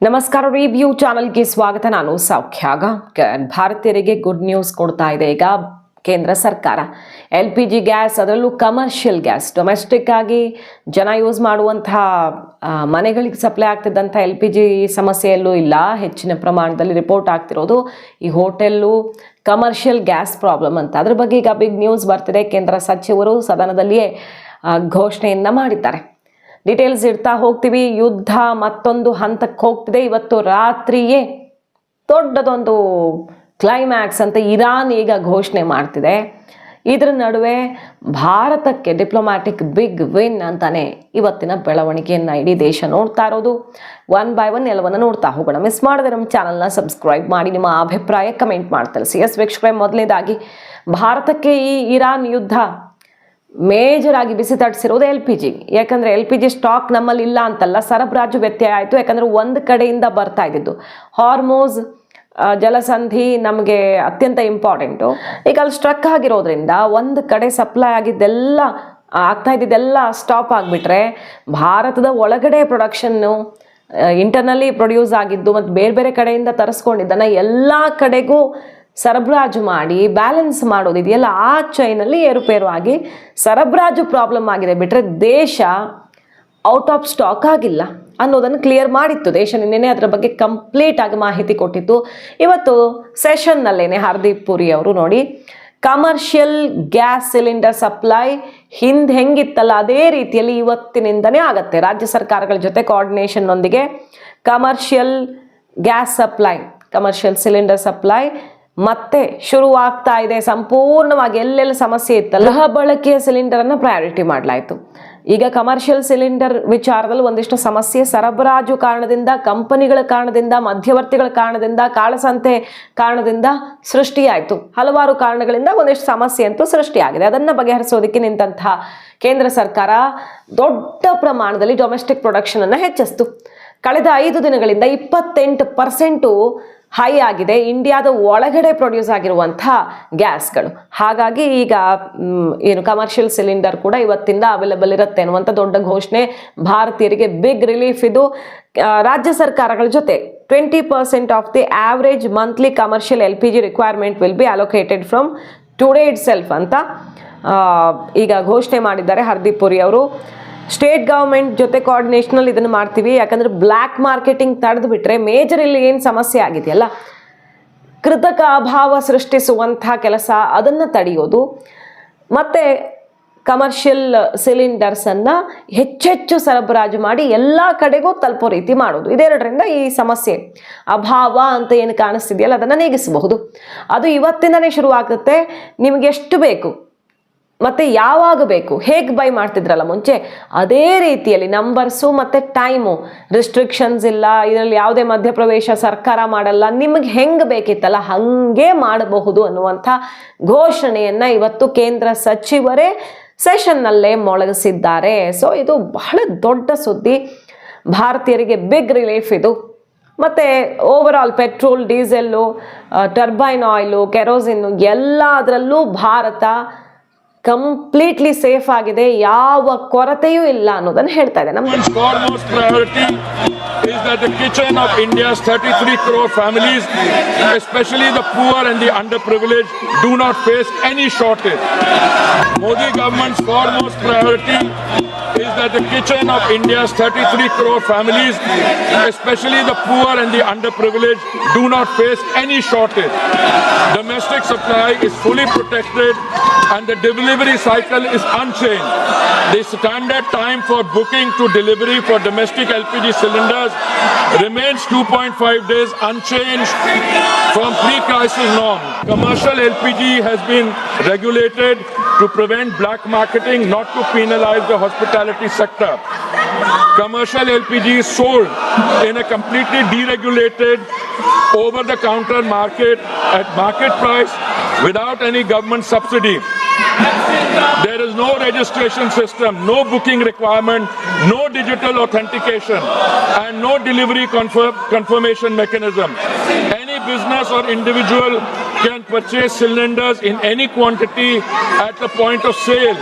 ನಮಸ್ಕಾರ. ರಿವ್ಯೂ ಚಾನಲ್ಗೆ ಸ್ವಾಗತ. ನಾನು ಸೌಖ್ಯಾಗ. ಭಾರತೀಯರಿಗೆ ಗುಡ್ ನ್ಯೂಸ್ ಕೊಡ್ತಾ ಇದೆ ಈಗ ಕೇಂದ್ರ ಸರ್ಕಾರ. LPG ಗ್ಯಾಸ್, ಅದರಲ್ಲೂ ಕಮರ್ಷಿಯಲ್ ಗ್ಯಾಸ್, ಡೊಮೆಸ್ಟಿಕ್ ಆಗಿ ಜನ ಯೂಸ್ ಮಾಡುವಂತಹ ಮನೆಗಳಿಗೆ ಸಪ್ಲೈ ಆಗ್ತಿದ್ದಂಥ LPG ಸಮಸ್ಯೆಯಲ್ಲೂ ಇಲ್ಲ. ಹೆಚ್ಚಿನ ಪ್ರಮಾಣದಲ್ಲಿ ರಿಪೋರ್ಟ್ ಆಗ್ತಿರೋದು ಈ ಹೋಟೆಲ್ಲು ಕಮರ್ಷಿಯಲ್ ಗ್ಯಾಸ್ ಪ್ರಾಬ್ಲಮ್ ಅಂತ. ಅದ್ರ ಬಗ್ಗೆ ಈಗ ಬಿಗ್ ನ್ಯೂಸ್ ಬರ್ತಿದೆ. ಕೇಂದ್ರ ಸಚಿವರು ಸದನದಲ್ಲಿಯೇ ಘೋಷಣೆಯನ್ನ ಮಾಡಿದ್ದಾರೆ. ಡೀಟೇಲ್ಸ್ ಇಡ್ತಾ ಹೋಗ್ತೀವಿ. ಯುದ್ಧ ಮತ್ತೊಂದು ಹಂತಕ್ಕೆ ಹೋಗ್ತಿದೆ. ಇವತ್ತು ರಾತ್ರಿಯೇ ದೊಡ್ಡದೊಂದು ಕ್ಲೈಮ್ಯಾಕ್ಸ್ ಅಂತ ಇರಾನ್ ಈಗ ಘೋಷಣೆ ಮಾಡ್ತಿದೆ. ಇದರ ನಡುವೆ ಭಾರತಕ್ಕೆ ಡಿಪ್ಲೊಮ್ಯಾಟಿಕ್ ಬಿಗ್ ವಿನ್ ಅಂತಾನೆ ಇವತ್ತಿನ ಬೆಳವಣಿಗೆಯನ್ನು ಇಡೀ ದೇಶ ನೋಡ್ತಾ ಇರೋದು. ಒನ್ ಬೈ ಒನ್ ಎಲ್ಲವನ್ನ ನೋಡ್ತಾ ಹೋಗೋಣ. ಮಿಸ್ ಮಾಡದೆ ನಮ್ಮ ಚಾನಲ್ನ ಸಬ್ಸ್ಕ್ರೈಬ್ ಮಾಡಿ, ನಿಮ್ಮ ಅಭಿಪ್ರಾಯ ಕಮೆಂಟ್ ಮಾಡಿ ತಿಳಿಸಿ. ವೀಕ್ಷಕರೇ, ಮೊದಲನೇದಾಗಿ ಭಾರತಕ್ಕೆ ಈ ಇರಾನ್ ಯುದ್ಧ ಮೇಜರ್ ಆಗಿ ಬಿಸಿ ತಟ್ಟಿಸಿರೋದು LPG. ಯಾಕಂದರೆ LPG ಸ್ಟಾಕ್ ನಮ್ಮಲ್ಲಿ ಇಲ್ಲ ಅಂತಲ್ಲ, ಸರಬರಾಜು ವ್ಯತ್ಯಯ ಆಯಿತು. ಯಾಕಂದರೆ ಒಂದು ಕಡೆಯಿಂದ ಬರ್ತಾ ಇದ್ದಿದ್ದು ಹಾರ್ಮೋಸ್ ಜಲಸಂಧಿ ನಮಗೆ ಅತ್ಯಂತ ಇಂಪಾರ್ಟೆಂಟು. ಈಗ ಅಲ್ಲಿ ಸ್ಟ್ರಕ್ ಆಗಿರೋದ್ರಿಂದ ಒಂದು ಕಡೆ ಸಪ್ಲೈ ಆಗಿದ್ದೆಲ್ಲ ಆಗ್ತಾ ಇದ್ದಿದ್ದೆಲ್ಲ ಸ್ಟಾಪ್ ಆಗಿಬಿಟ್ರೆ ಭಾರತದ ಒಳಗಡೆ ಪ್ರೊಡಕ್ಷನ್ನು ಇಂಟರ್ನಲ್ಲಿ ಪ್ರೊಡ್ಯೂಸ್ ಆಗಿದ್ದು ಮತ್ತು ಬೇರೆ ಬೇರೆ ಕಡೆಯಿಂದ ತರಿಸ್ಕೊಂಡಿದ್ದನ್ನು ಎಲ್ಲ ಕಡೆಗೂ ಸರಬರಾಜು ಮಾಡಿ ಬ್ಯಾಲೆನ್ಸ್ ಮಾಡೋದಿದೆಯಲ್ಲ, ಆ ಚೈನಲ್ಲಿ ಏರುಪೇರು ಆಗಿ ಸರಬರಾಜು ಪ್ರಾಬ್ಲಮ್ ಆಗಿದೆ. ಬಿಟ್ಟರೆ ದೇಶ ಔಟ್ ಆಫ್ ಸ್ಟಾಕ್ ಆಗಿಲ್ಲ ಅನ್ನೋದನ್ನು ಕ್ಲಿಯರ್ ಮಾಡಿತ್ತು ದೇಶ. ನಿನ್ನೆ ಅದರ ಬಗ್ಗೆ ಕಂಪ್ಲೀಟ್ ಆಗಿ ಮಾಹಿತಿ ಕೊಟ್ಟಿತ್ತು. ಇವತ್ತು ಸೆಷನ್ನಲ್ಲೇನೆ ಹರ್ದೀಪ್ ಪುರಿ ಅವರು ನೋಡಿ, ಕಮರ್ಷಿಯಲ್ ಗ್ಯಾಸ್ ಸಿಲಿಂಡರ್ ಸಪ್ಲೈ ಹಿಂದೆ ಹೆಂಗಿತ್ತಲ್ಲ ಅದೇ ರೀತಿಯಲ್ಲಿ ಇವತ್ತಿನಿಂದನೇ ಆಗತ್ತೆ. ರಾಜ್ಯ ಸರ್ಕಾರಗಳ ಜೊತೆ ಕೋಆರ್ಡಿನೇಷನ್ನೊಂದಿಗೆ commercial gas supply, commercial cylinder supply ಮತ್ತೆ ಶುರುವಾಗ್ತಾ ಇದೆ. ಸಂಪೂರ್ಣವಾಗಿ ಎಲ್ಲೆಲ್ಲ ಸಮಸ್ಯೆ ಇತ್ತಲ್ಲ, ಗೃಹ ಬಳಕೆಯ ಸಿಲಿಂಡರನ್ನು ಪ್ರಯಾರಿಟಿ ಮಾಡಲಾಯಿತು. ಈಗ ಕಮರ್ಷಿಯಲ್ ಸಿಲಿಂಡರ್ ವಿಚಾರದಲ್ಲಿ ಒಂದಿಷ್ಟು ಸಮಸ್ಯೆ ಸರಬರಾಜು ಕಾರಣದಿಂದ, ಕಂಪನಿಗಳ ಕಾರಣದಿಂದ, ಮಧ್ಯವರ್ತಿಗಳ ಕಾರಣದಿಂದ, ಕಾಳಸಂತೆ ಕಾರಣದಿಂದ ಸೃಷ್ಟಿಯಾಯಿತು. ಹಲವಾರು ಕಾರಣಗಳಿಂದ ಒಂದಿಷ್ಟು ಸಮಸ್ಯೆ ಅಂತೂ ಸೃಷ್ಟಿಯಾಗಿದೆ. ಅದನ್ನು ಬಗೆಹರಿಸೋದಕ್ಕೆ ನಿಂತಹ ಕೇಂದ್ರ ಸರ್ಕಾರ ದೊಡ್ಡ ಪ್ರಮಾಣದಲ್ಲಿ ಡೊಮೆಸ್ಟಿಕ್ ಪ್ರೊಡಕ್ಷನ್ ಅನ್ನು ಹೆಚ್ಚಿಸ್ತು. ಕಳೆದ 5 ದಿನಗಳಿಂದ 28% ಹೈ ಆಗಿದೆ ಇಂಡಿಯಾದ ಒಳಗಡೆ ಪ್ರೊಡ್ಯೂಸ್ ಆಗಿರುವಂಥ ಗ್ಯಾಸ್ಗಳು. ಹಾಗಾಗಿ ಈಗ ಏನು ಕಮರ್ಷಿಯಲ್ ಸಿಲಿಂಡರ್ ಕೂಡ ಇವತ್ತಿಂದ ಅವೈಲೇಬಲ್ ಇರುತ್ತೆ ಅನ್ನುವಂಥ ದೊಡ್ಡ ಘೋಷಣೆ. ಭಾರತೀಯರಿಗೆ ಬಿಗ್ ರಿಲೀಫ್ ಇದು. ರಾಜ್ಯ ಸರ್ಕಾರಗಳ ಜೊತೆ 20% of the average monthly commercial LPG requirement will be allocated from today it self ಅಂತ ಈಗ ಘೋಷಣೆ ಮಾಡಿದ್ದಾರೆ ಹರ್ದೀಪ್ ಪುರಿ ಅವರು. ಸ್ಟೇಟ್ ಗೌರ್ಮೆಂಟ್ ಜೊತೆ ಕೋಆರ್ಡಿನೇಷನಲ್ಲಿ ಇದನ್ನು ಮಾಡ್ತೀವಿ. ಯಾಕಂದರೆ ಬ್ಲ್ಯಾಕ್ ಮಾರ್ಕೆಟಿಂಗ್ ತಡೆದು ಬಿಟ್ಟರೆ ಮೇಜರ್ ಇಲ್ಲಿ ಏನು ಸಮಸ್ಯೆ ಆಗಿದೆಯಲ್ಲ, ಕೃತಕ ಅಭಾವ ಸೃಷ್ಟಿಸುವಂಥ ಕೆಲಸ, ಅದನ್ನು ತಡೆಯೋದು ಮತ್ತು ಕಮರ್ಷಿಯಲ್ ಸಿಲಿಂಡರ್ಸನ್ನು ಹೆಚ್ಚೆಚ್ಚು ಸರಬರಾಜು ಮಾಡಿ ಎಲ್ಲ ಕಡೆಗೂ ತಲುಪೋ ರೀತಿ ಮಾಡೋದು. ಇದೆರಡರಿಂದ ಈ ಸಮಸ್ಯೆ ಅಭಾವ ಅಂತ ಏನು ಕಾಣಿಸ್ತಿದೆಯಲ್ಲ ಅದನ್ನು ನೀಗಿಸಬಹುದು. ಅದು ಇವತ್ತಿಂದನೇ ಶುರುವಾಗುತ್ತೆ. ನಿಮಗೆ ಎಷ್ಟು ಬೇಕು ಮತ್ತು ಯಾವಾಗ ಬೇಕು, ಹೇಗೆ ಬೈ ಮಾಡ್ತಿದ್ರಲ್ಲ ಮುಂಚೆ, ಅದೇ ರೀತಿಯಲ್ಲಿ ನಂಬರ್ಸು ಮತ್ತು ಟೈಮು, ರಿಸ್ಟ್ರಿಕ್ಷನ್ಸ್ ಇಲ್ಲ, ಇದರಲ್ಲಿ ಯಾವುದೇ ಮಧ್ಯಪ್ರವೇಶ ಸರ್ಕಾರ ಮಾಡಲ್ಲ, ನಿಮಗೆ ಹೆಂಗೆ ಬೇಕಿತ್ತಲ್ಲ ಹಾಗೆ ಮಾಡಬಹುದು ಅನ್ನುವಂಥ ಘೋಷಣೆಯನ್ನು ಇವತ್ತು ಕೇಂದ್ರ ಸಚಿವರೇ ಸೆಷನ್ನಲ್ಲೇ ಮೊಳಗಿಸಿದ್ದಾರೆ. ಸೊ ಇದು ಬಹಳ ದೊಡ್ಡ ಸುದ್ದಿ. ಭಾರತೀಯರಿಗೆ ಬಿಗ್ ರಿಲೀಫ್ ಇದು. ಮತ್ತು overall petrol, diesel, turbine oil, kerosene ಎಲ್ಲದರಲ್ಲೂ ಭಾರತ ಕಂಪ್ಲೀಟ್ಲಿ ಸೇಫ್ ಆಗಿದೆ, ಯಾವ ಕೊರತೆಯೂ ಇಲ್ಲ ಅನ್ನೋದನ್ನು ಹೇಳ್ತಾ ಇದೆ. ನಮ್ಮ is that the kitchen of India's 33 crore families, especially the poor and the underprivileged, do not face any shortage. Modi government's foremost priority is that the kitchen of India's 33 crore families, especially the poor and the underprivileged, do not face any shortage. Domestic supply is fully protected and the delivery cycle is unchanged. The standard time for booking to delivery for domestic LPG cylinders remains 2.5 days, unchanged from pre-crisis norm. Commercial LPG has been regulated to prevent black marketing, not to penalize the hospitality sector. Commercial LPG is sold in a completely deregulated over-the-counter market at market price without any government subsidy. There is no registration system, no booking requirement, no digital authentication, and no delivery confirmation mechanism. Any business or individual can purchase cylinders in any quantity at the point of sale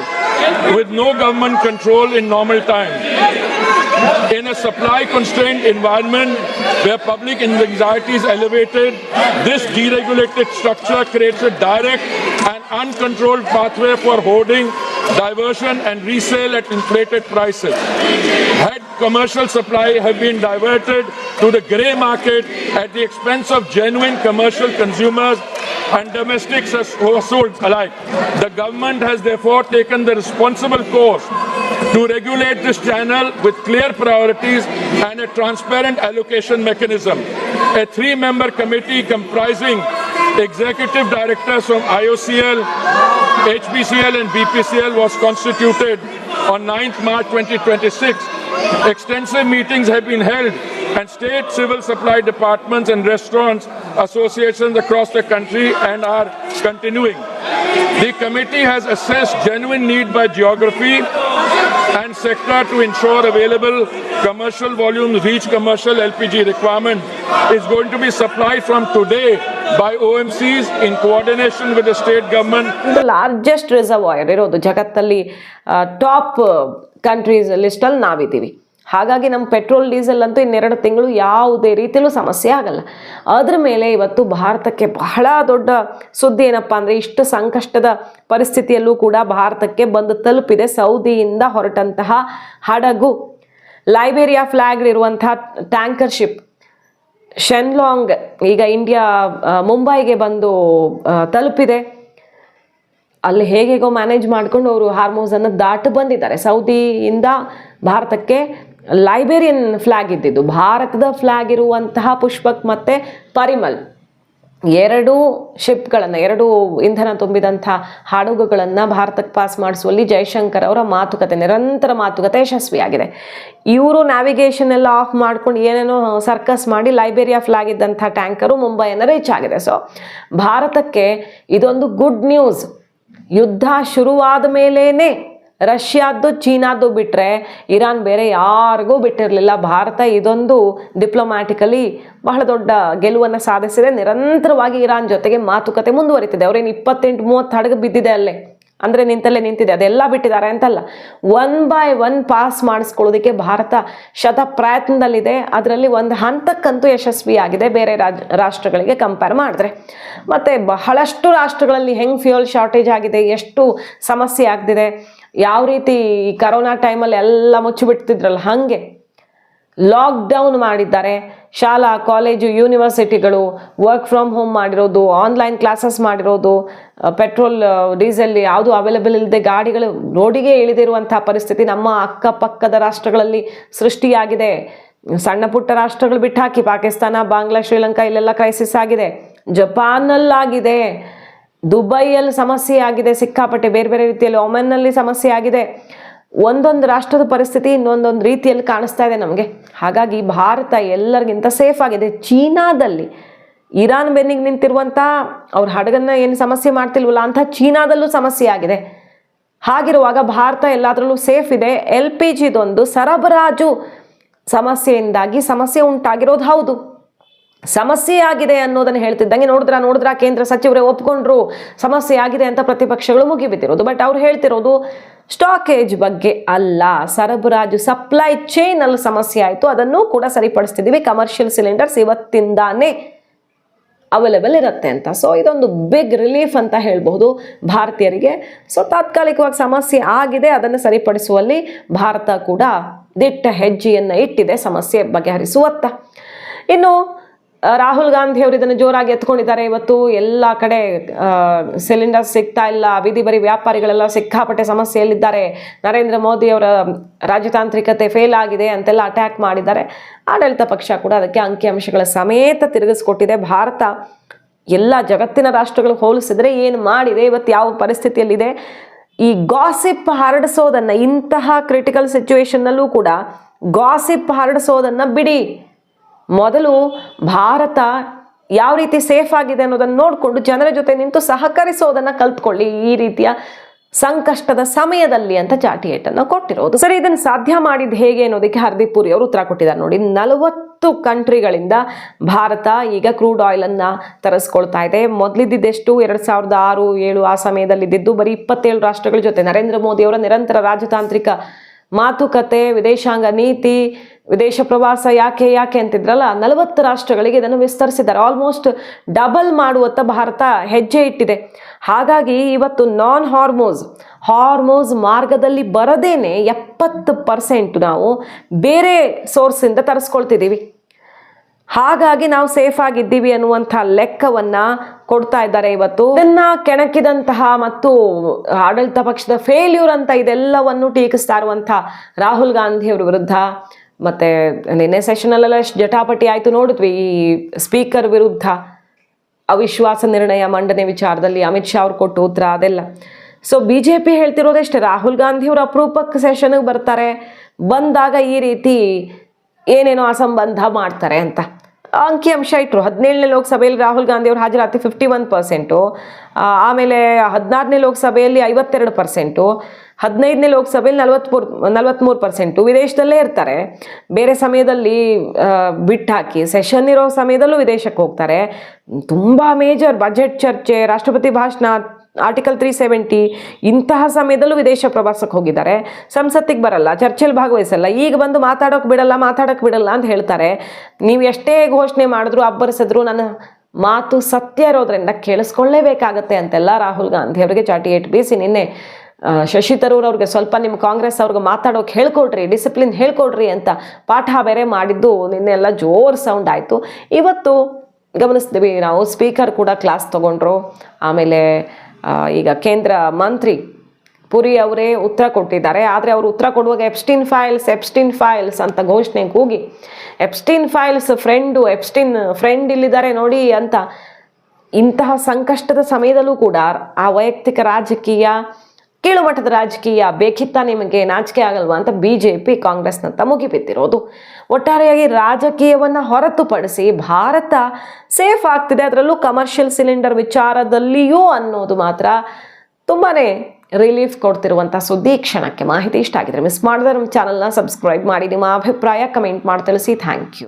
with no government control in normal times. In a supply-constrained environment where public anxiety is elevated, this deregulated structure creates a direct and uncontrolled pathway for hoarding, diversion and resale at inflated prices. Had commercial supply have been diverted to the grey market at the expense of genuine commercial consumers and domestic households alike. The government has therefore taken the responsible course to regulate this channel with clear priorities and a transparent allocation mechanism. A 3-member committee comprising executive directors from IOCL, HPCL and BPCL was constituted on 9th March 2026. Extensive meetings have been held and state civil supply departments and restaurants associations across the country and are continuing. The committee has assessed genuine need by geography and sector to ensure available commercial volumes reach commercial LPG requirement is going to be supplied from today by OMCs in coordination with the state government. Largest reservoir ಇರೋದು ಜಗತ್ತಲ್ಲಿ top countries ಲಿಸ್ಟಲ್ಲಿ ನಾವಿದ್ದೀವಿ. ಹಾಗಾಗಿ ನಮ್ಮ petrol diesel ಅಂತೂ ಇನ್ನೆರಡು ತಿಂಗಳು ಯಾವುದೇ ರೀತಿಯಲ್ಲೂ ಸಮಸ್ಯೆ ಆಗಲ್ಲ. ಅದ್ರ ಮೇಲೆ ಇವತ್ತು ಭಾರತಕ್ಕೆ ಬಹಳ ದೊಡ್ಡ ಸುದ್ದಿ ಏನಪ್ಪ ಅಂದರೆ, ಇಷ್ಟು ಸಂಕಷ್ಟದ ಪರಿಸ್ಥಿತಿಯಲ್ಲೂ ಕೂಡ ಭಾರತಕ್ಕೆ ಬಂದು ತಲುಪಿದೆ ಸೌದಿಯಿಂದ ಹೊರಟಂತಹ ಹಡಗು. ಲೈಬೇರಿಯಾ ಫ್ಲಾಗ್ ಇರುವಂತಹ ಟ್ಯಾಂಕರ್ ಶಿಪ್ ಶೆನ್ಲಾಂಗ್ ಈಗ ಇಂಡಿಯಾ ಮುಂಬೈಗೆ ಬಂದು ತಲುಪಿದೆ. ಅಲ್ಲಿ ಹೇಗೇಗೋ ಮ್ಯಾನೇಜ್ ಮಾಡ್ಕೊಂಡು ಅವರು ಹಾರ್ಮೋಸನ್ನು ದಾಟಿ ಬಂದಿದ್ದಾರೆ. ಸೌದಿಯಿಂದ ಭಾರತಕ್ಕೆ ಲೈಬೇರಿಯನ್ ಫ್ಲಾಗ್ ಇದ್ದಿದ್ದು, ಭಾರತದ ಫ್ಲಾಗ್ ಇರುವಂತಹ ಪುಷ್ಪಕ್ ಮತ್ತು ಪರಿಮಲ್ ಎರಡೂ ಶಿಪ್ಗಳನ್ನು, ಎರಡು ಇಂಧನ ತುಂಬಿದಂಥ ಹಡಗುಗಳನ್ನು ಭಾರತಕ್ಕೆ ಪಾಸ್ ಮಾಡಿಸುವಲ್ಲಿ ಜೈಶಂಕರ್ ಅವರ ಮಾತುಕತೆ, ನಿರಂತರ ಮಾತುಕತೆ ಯಶಸ್ವಿಯಾಗಿದೆ. ಇವರು ನ್ಯಾವಿಗೇಷನ್ ಎಲ್ಲ ಆಫ್ ಮಾಡ್ಕೊಂಡು ಏನೇನೋ ಸರ್ಕಸ್ ಮಾಡಿ ಲೈಬೇರಿಯಾ ಫ್ಲಾಗ್ ಇದ್ದಂಥ ಟ್ಯಾಂಕರು ಮುಂಬೈಯನ್ನು ರೀಚ್ ಆಗಿದೆ. ಸೊ ಭಾರತಕ್ಕೆ ಇದೊಂದು ಗುಡ್ ನ್ಯೂಸ್. ಯುದ್ಧ ಶುರುವಾದ ಮೇಲೇ ರಷ್ಯಾದ್ದು ಚೀನಾದ್ದು ಬಿಟ್ಟರೆ ಇರಾನ್ ಬೇರೆ ಯಾರಿಗೂ ಬಿಟ್ಟಿರಲಿಲ್ಲ. ಭಾರತ ಇದೊಂದು ಡಿಪ್ಲೊಮ್ಯಾಟಿಕಲಿ ಬಹಳ ದೊಡ್ಡ ಗೆಲುವನ್ನು ಸಾಧಿಸಿದೆ. ನಿರಂತರವಾಗಿ ಇರಾನ್ ಜೊತೆಗೆ ಮಾತುಕತೆ ಮುಂದುವರಿತಿದೆ. ಅವರೇನು 28-30 ಹಡಗು ಬಿದ್ದಿದೆ ಅಲ್ಲೇ, ಅಂದರೆ ನಿಂತಲ್ಲೇ ನಿಂತಿದೆ, ಅದೆಲ್ಲ ಬಿಟ್ಟಿದ್ದಾರೆ ಅಂತಲ್ಲ. 1 by 1 ಪಾಸ್ ಮಾಡಿಸ್ಕೊಳ್ಳೋದಕ್ಕೆ ಭಾರತ ಶತ ಪ್ರಯತ್ನದಲ್ಲಿದೆ. ಅದರಲ್ಲಿ ಒಂದು ಹಂತಕ್ಕಂತೂ ಯಶಸ್ವಿಯಾಗಿದೆ ಬೇರೆ ರಾಷ್ಟ್ರಗಳಿಗೆ ಕಂಪೇರ್ ಮಾಡಿದ್ರೆ. ಮತ್ತು ಬಹಳಷ್ಟು ರಾಷ್ಟ್ರಗಳಲ್ಲಿ ಹೆಂಗೆ ಫ್ಯೂಯಲ್ ಶಾರ್ಟೇಜ್ ಆಗಿದೆ, ಎಷ್ಟು ಸಮಸ್ಯೆ ಆಗ್ತಿದೆ, ಯಾವ ರೀತಿ ಕರೋನಾ ಟೈಮಲ್ಲಿ ಎಲ್ಲ ಮುಚ್ಚಿಬಿಡ್ತಿದ್ರಲ್ಲ ಹಾಗೆ ಲಾಕ್ಡೌನ್ ಮಾಡಿದ್ದಾರೆ. ಶಾಲಾ ಕಾಲೇಜು ಯೂನಿವರ್ಸಿಟಿಗಳು ವರ್ಕ್ ಫ್ರಮ್ ಹೋಮ್ ಮಾಡಿರೋದು, ಆನ್ಲೈನ್ ಕ್ಲಾಸಸ್ ಮಾಡಿರೋದು, ಪೆಟ್ರೋಲ್ ಡೀಸೆಲ್ ಯಾವುದು ಅವೈಲೇಬಲ್ ಇಲ್ಲದೆ ಗಾಡಿಗಳು ರೋಡಿಗೆ ಇಳಿದಿರುವಂಥ ಪರಿಸ್ಥಿತಿ ನಮ್ಮ ಅಕ್ಕಪಕ್ಕದ ರಾಷ್ಟ್ರಗಳಲ್ಲಿ ಸೃಷ್ಟಿಯಾಗಿದೆ. ಸಣ್ಣ ಪುಟ್ಟ ರಾಷ್ಟ್ರಗಳು ಬಿಟ್ಟು ಹಾಕಿ, ಪಾಕಿಸ್ತಾನ, ಬಾಂಗ್ಲಾ, ಶ್ರೀಲಂಕಾ ಇಲ್ಲೆಲ್ಲ ಕ್ರೈಸಿಸ್ ಆಗಿದೆ. ಜಪಾನಲ್ಲಾಗಿದೆ, ದುಬೈಯಲ್ಲಿ ಸಮಸ್ಯೆ ಆಗಿದೆ ಸಿಕ್ಕಾಪಟ್ಟೆ, ಬೇರೆ ಬೇರೆ ರೀತಿಯಲ್ಲಿ ಒಮನ್ನಲ್ಲಿ ಸಮಸ್ಯೆ ಆಗಿದೆ. ಒಂದೊಂದು ರಾಷ್ಟ್ರದ ಪರಿಸ್ಥಿತಿ ಇನ್ನೊಂದೊಂದು ರೀತಿಯಲ್ಲಿ ಕಾಣಿಸ್ತಾ ಇದೆ ನಮಗೆ. ಹಾಗಾಗಿ ಭಾರತ ಎಲ್ಲರಿಗಿಂತ ಸೇಫ್ ಆಗಿದೆ. ಚೀನಾದಲ್ಲಿ ಇರಾನ್ ಬೆನ್ನಿಗೆ ನಿಂತಿರುವಂಥ ಅವ್ರ ಹಡಗನ್ನ ಏನು ಸಮಸ್ಯೆ ಮಾಡ್ತಿಲ್ವಲ್ಲ ಅಂಥ ಚೀನಾದಲ್ಲೂ ಸಮಸ್ಯೆ ಆಗಿದೆ. ಹಾಗಿರುವಾಗ ಭಾರತ ಎಲ್ಲದರಲ್ಲೂ ಸೇಫ್ ಇದೆ. LPGದೊಂದು ಸರಬರಾಜು ಸಮಸ್ಯೆಯಿಂದಾಗಿ ಸಮಸ್ಯೆ ಉಂಟಾಗಿರೋದು ಹೌದು. ಸಮಸ್ಯೆ ಆಗಿದೆ ಅನ್ನೋದನ್ನು ಹೇಳ್ತಿದ್ದಂಗೆ ನೋಡಿದ್ರ ಕೇಂದ್ರ ಸಚಿವರೇ ಒಪ್ಕೊಂಡ್ರು ಸಮಸ್ಯೆ ಆಗಿದೆ ಅಂತ ಪ್ರತಿಪಕ್ಷಗಳು ಮುಗಿಬಿದ್ದಿರೋದು. ಬಟ್ ಅವ್ರು ಹೇಳ್ತಿರೋದು ಸ್ಟಾಕೇಜ್ ಬಗ್ಗೆ ಅಲ್ಲ, ಸರಬರಾಜು ಸಪ್ಲೈ ಚೈನ್ ಅಲ್ಲಿ ಸಮಸ್ಯೆ ಆಯಿತು, ಅದನ್ನು ಕೂಡ ಸರಿಪಡಿಸ್ತಿದ್ದೀವಿ, ಕಮರ್ಷಿಯಲ್ ಸಿಲಿಂಡರ್ಸ್ ಇವತ್ತಿಂದಾನೇ ಅವೈಲೇಬಲ್ ಇರುತ್ತೆ ಅಂತ. ಸೊ ಇದೊಂದು ಬಿಗ್ ರಿಲೀಫ್ ಅಂತ ಹೇಳ್ಬಹುದು ಭಾರತೀಯರಿಗೆ. ಸೊ ತಾತ್ಕಾಲಿಕವಾಗಿ ಸಮಸ್ಯೆ ಆಗಿದೆ, ಅದನ್ನು ಸರಿಪಡಿಸುವಲ್ಲಿ ಭಾರತ ಕೂಡ ದಿಟ್ಟ ಹೆಜ್ಜೆಯನ್ನು ಇಟ್ಟಿದೆ ಸಮಸ್ಯೆ ಬಗೆಹರಿಸುವತ್ತ. ಇನ್ನು ರಾಹುಲ್ ಗಾಂಧಿ ಅವರು ಇದನ್ನು ಜೋರಾಗಿ ಎತ್ಕೊಂಡಿದ್ದಾರೆ. ಇವತ್ತು ಎಲ್ಲ ಕಡೆ ಸಿಲಿಂಡರ್ ಸಿಗ್ತಾ ಇಲ್ಲ, ಬೀದಿ ಬರಿ ವ್ಯಾಪಾರಿಗಳೆಲ್ಲ ಸಿಕ್ಕಾಪಟ್ಟೆ ಸಮಸ್ಯೆಯಲ್ಲಿದ್ದಾರೆ, ನರೇಂದ್ರ ಮೋದಿ ಅವರ ರಾಜತಾಂತ್ರಿಕತೆ ಫೇಲ್ ಆಗಿದೆ ಅಂತೆಲ್ಲ ಅಟ್ಯಾಕ್ ಮಾಡಿದ್ದಾರೆ. ಆಡಳಿತ ಪಕ್ಷ ಕೂಡ ಅದಕ್ಕೆ ಅಂಕಿಅಂಶಗಳ ಸಮೇತ ತಿರುಗಿಸ್ಕೊಟ್ಟಿದೆ. ಭಾರತ ಎಲ್ಲ ಜಗತ್ತಿನ ರಾಷ್ಟ್ರಗಳು ಹೋಲಿಸಿದ್ರೆ ಏನು ಮಾಡಿದೆ, ಇವತ್ತು ಯಾವ ಪರಿಸ್ಥಿತಿಯಲ್ಲಿದೆ, ಈ ಗಾಸಿಪ್ ಹರಡಿಸೋದನ್ನು, ಇಂತಹ ಕ್ರಿಟಿಕಲ್ ಸಿಚುವೇಶನ್ನಲ್ಲೂ ಕೂಡ ಗಾಸಿಪ್ ಹರಡಿಸೋದನ್ನು ಬಿಡಿ. ಮೊದಲು ಭಾರತ ಯಾವ ರೀತಿ ಸೇಫ್ ಆಗಿದೆ ಅನ್ನೋದನ್ನು ನೋಡಿಕೊಂಡು ಜನರ ಜೊತೆ ನಿಂತು ಸಹಕರಿಸೋದನ್ನು ಕಲ್ತ್ಕೊಳ್ಳಿ ಈ ರೀತಿಯ ಸಂಕಷ್ಟದ ಸಮಯದಲ್ಲಿ ಅಂತ ಚಾಟಿಯೇಟನ್ನು ಕೊಟ್ಟಿರೋದು. ಸರಿ, ಇದನ್ನು ಸಾಧ್ಯ ಮಾಡಿದ್ದು ಹೇಗೆ ಅನ್ನೋದಕ್ಕೆ ಹರ್ದೀಪ್ ಪುರಿ ಅವರು ಉತ್ತರ ಕೊಟ್ಟಿದ್ದಾರೆ ನೋಡಿ. 40 ಕಂಟ್ರಿಗಳಿಂದ ಭಾರತ ಈಗ ಕ್ರೂಡ್ ಆಯಿಲನ್ನು ತರಿಸ್ಕೊಳ್ತಾ ಇದೆ. ಮೊದಲಿದ್ದೆಷ್ಟು 2006-2007 ಆ ಸಮಯದಲ್ಲಿದ್ದು ಬರೀ 27 ರಾಷ್ಟ್ರಗಳ ಜೊತೆ ನರೇಂದ್ರ ಮೋದಿ ಅವರ ನಿರಂತರ ರಾಜತಾಂತ್ರಿಕ ಮಾತುಕತೆ, ವಿದೇಶಾಂಗ ನೀತಿ, ವಿದೇಶ ಪ್ರವಾಸ ಯಾಕೆ ಅಂತಿದ್ರಲ್ಲ, 40 ರಾಷ್ಟ್ರಗಳಿಗೆ ಇದನ್ನು ವಿಸ್ತರಿಸಿದ್ದಾರೆ. ಆಲ್ಮೋಸ್ಟ್ ಡಬಲ್ ಮಾಡುವತ್ತ ಭಾರತ ಹೆಜ್ಜೆ ಇಟ್ಟಿದೆ. ಹಾಗಾಗಿ ಇವತ್ತು ನಾನ್ ಹಾರ್ಮೋಸ್ ಮಾರ್ಗದಲ್ಲಿ ಬರದೇನೆ 70% ನಾವು ಬೇರೆ ಸೋರ್ಸಿಂದ ತರಿಸ್ಕೊಳ್ತಿದ್ದೀವಿ. ಹಾಗಾಗಿ ನಾವು ಸೇಫ್ ಆಗಿದ್ದೀವಿ ಅನ್ನುವಂಥ ಲೆಕ್ಕವನ್ನ ಕೊಡ್ತಾ ಇದ್ದಾರೆ. ಇವತ್ತು ಇದನ್ನ ಕೆಣಕಿದಂತಹ ಮತ್ತು ಆಡಳಿತ ಪಕ್ಷದ ಫೇಲ್ಯೂರ್ ಅಂತ ಇದೆಲ್ಲವನ್ನು ಟೀಕಿಸ್ತಾ ಇರುವಂಥ ರಾಹುಲ್ ಗಾಂಧಿ ಅವರ ವಿರುದ್ಧ, ಮತ್ತೆ ನಿನ್ನೆ ಸೆಷನಲ್ಲೆಲ್ಲ ಜಟಾಪಟಿ ಆಯ್ತು ನೋಡಿದ್ವಿ. ಈ ಸ್ಪೀಕರ್ ವಿರುದ್ಧ ಅವಿಶ್ವಾಸ ನಿರ್ಣಯ ಮಂಡನೆ ವಿಚಾರದಲ್ಲಿ ಅಮಿತ್ ಶಾ ಅವ್ರು ಕೊಟ್ಟು ಉತ್ತರ ಅದೆಲ್ಲ. ಸೊ BJP ಹೇಳ್ತಿರೋದಷ್ಟೇ, ರಾಹುಲ್ ಗಾಂಧಿ ಅವರು ಅಪರೂಪಕ್ಕೆ ಸೆಷನ್ಗೆ ಬರ್ತಾರೆ, ಬಂದಾಗ ಈ ರೀತಿ ಏನೇನೋ ಅಸಂಬಂಧ ಮಾಡ್ತಾರೆ ಅಂತ ಅಂಕಿಅಂಶ ಇಟ್ಟರು. 17ನೇ ಲೋಕಸಭೆಯಲ್ಲಿ ರಾಹುಲ್ ಗಾಂಧಿ ಅವರು ಹಾಜರಾತಿ 51%, ಆಮೇಲೆ 16ನೇ ಲೋಕಸಭೆಯಲ್ಲಿ 52%, 15ನೇ ಲೋಕಸಭೆಯಲ್ಲಿ 43%. ವಿದೇಶದಲ್ಲೇ ಇರ್ತಾರೆ, ಬೇರೆ ಸಮಯದಲ್ಲಿ ಬಿಟ್ಟಾಕಿ ಸೆಷನ್ ಇರೋ ಸಮಯದಲ್ಲೂ ವಿದೇಶಕ್ಕೆ ಹೋಗ್ತಾರೆ. ತುಂಬ ಮೇಜರ್ ಬಜೆಟ್ ಚರ್ಚೆ, ರಾಷ್ಟ್ರಪತಿ ಭಾಷಣ, ಆರ್ಟಿಕಲ್ 370 ಇಂತಹ ಸಮಯದಲ್ಲೂ ವಿದೇಶ ಪ್ರವಾಸಕ್ಕೆ ಹೋಗಿದ್ದಾರೆ. ಸಂಸತ್ತಿಗೆ ಬರಲ್ಲ, ಚರ್ಚೆಯಲ್ಲಿ ಭಾಗವಹಿಸಲ್ಲ, ಈಗ ಬಂದು ಮಾತಾಡೋಕೆ ಬಿಡಲ್ಲ ಅಂತ ಹೇಳ್ತಾರೆ. ನೀವು ಎಷ್ಟೇ ಘೋಷಣೆ ಮಾಡಿದ್ರು ಅಬ್ಬರಿಸಿದ್ರು ನನ್ನ ಮಾತು ಸತ್ಯ ಇರೋದ್ರಿಂದ ಕೇಳಿಸ್ಕೊಳ್ಳೇಬೇಕಾಗತ್ತೆ ಅಂತೆಲ್ಲ ರಾಹುಲ್ ಗಾಂಧಿ ಅವರಿಗೆ ಚಾಟಿ ಏಟ್ ಬೀಸಿ ನಿನ್ನೆ ಶಶಿ ತರೂರ್ ಅವ್ರಿಗೆ ಸ್ವಲ್ಪ ನಿಮ್ಮ ಕಾಂಗ್ರೆಸ್ ಅವ್ರಿಗೆ ಮಾತಾಡೋಕೆ ಹೇಳ್ಕೊಡ್ರಿ, ಡಿಸಿಪ್ಲಿನ್ ಹೇಳ್ಕೊಡ್ರಿ ಅಂತ ಪಾಠ ಬೇರೆ ಮಾಡಿದ್ದು ನಿನ್ನೆ ಎಲ್ಲ ಜೋರು ಸೌಂಡ್ ಆಯಿತು. ಇವತ್ತು ಗಮನಿಸ್ತೀವಿ ನಾವು, ಸ್ಪೀಕರ್ ಕೂಡ ಕ್ಲಾಸ್ ತಗೊಂಡ್ರು. ಆಮೇಲೆ ಈಗ ಕೇಂದ್ರ ಮಂತ್ರಿ ಪುರಿ ಅವರೇ ಉತ್ತರ ಕೊಟ್ಟಿದ್ದಾರೆ. ಆದರೆ ಅವರು ಉತ್ತರ ಕೊಡುವಾಗ ಎಪ್ಸ್ಟೀನ್ ಫೈಲ್ಸ್ ಅಂತ ಘೋಷಣೆ ಕೂಗಿ, ಎಪ್ಸ್ಟೀನ್ ಫೈಲ್ಸ್ ಫ್ರೆಂಡ್ ಇಲ್ಲಿದ್ದಾರೆ ನೋಡಿ ಅಂತ. ಇಂತಹ ಸಂಕಷ್ಟದ ಸಮಯದಲ್ಲೂ ಕೂಡ ಆ ವೈಯಕ್ತಿಕ ರಾಜಕೀಯ, ಕೀಳುಮಟ್ಟದ ರಾಜಕೀಯ ಬೇಕಿತ್ತ, ನಿಮಗೆ ನಾಚಿಕೆ ಆಗಲ್ವಾ ಅಂತ BJP ಕಾಂಗ್ರೆಸ್ನಂತ ಮುಗಿಬಿದ್ದಿರೋದು. ಒಟ್ಟಾರೆಯಾಗಿ ರಾಜಕೀಯವನ್ನು ಹೊರತುಪಡಿಸಿ ಭಾರತ ಸೇಫ್ ಆಗ್ತಿದೆ, ಅದರಲ್ಲೂ ಕಮರ್ಷಿಯಲ್ ಸಿಲಿಂಡರ್ ವಿಚಾರದಲ್ಲಿಯೂ ಅನ್ನೋದು ಮಾತ್ರ ತುಂಬಾನೇ ರಿಲೀಫ್ ಕೊಡ್ತಿರುವಂಥ ಸುದ್ದಿ. ಕ್ಷಣಕ್ಕೆ ಮಾಹಿತಿ ಇಷ್ಟ ಆಗಿದ್ರೆ ಮಿಸ್ ಮಾಡಿದ್ರೆ ನಮ್ಮ ಚಾನಲ್ನ ಸಬ್ಸ್ಕ್ರೈಬ್ ಮಾಡಿ, ನಿಮ್ಮ ಅಭಿಪ್ರಾಯ ಕಮೆಂಟ್ ಮಾಡಿ ತಿಳಿಸಿ. Thank you.